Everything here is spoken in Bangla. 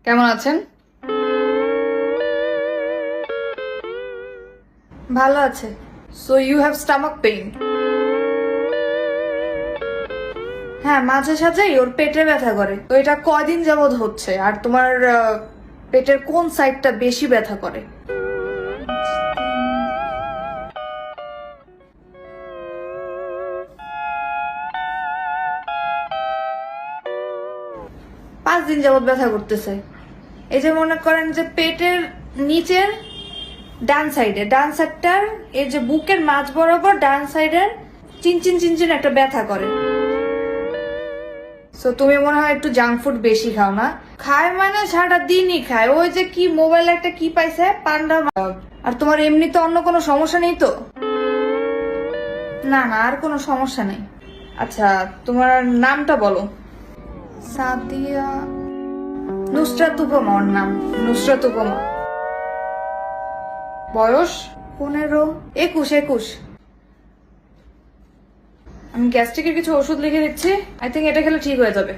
কেমন আছেন? ভালো আছে। So you have stomach pain? হ্যাঁ, মাঝে সাঝেই ওর পেটে ব্যথা করে। তো এটা কয়দিন যাবত হচ্ছে? আর তোমার পেটের কোন সাইডটা বেশি ব্যথা করে? 5 দিন যাবত ব্যথা করতেছে। এই যে মনে করেন যে পেটের নিচের ডান সাইডটার এই যে বুকের মাঝ বরাবর ডান সাইডের চিনচিন চিনচিন একটা ব্যথা করে। সো তুমি মনে হয় একটু জাঙ্ক ফুড বেশি খাও না? খায় মানে সারাটা দিনই খায়। ওই যে কি মোবাইল একটা কি পাইছে পান্ডা। আর তোমার এমনিতে অন্য কোনো সমস্যা নেই তো? না না, আর কোনো সমস্যা নেই। আচ্ছা, তোমার নামটা বলো। সাদিয়া নুসরাত উপমা। ওর নাম নুসরাত উপমা। বয়স 15, 21। আমি গ্যাস্ট্রিকের কিছু ওষুধ লিখে দিচ্ছি। আই থিঙ্ক এটা খেলে ঠিক হয়ে যাবে।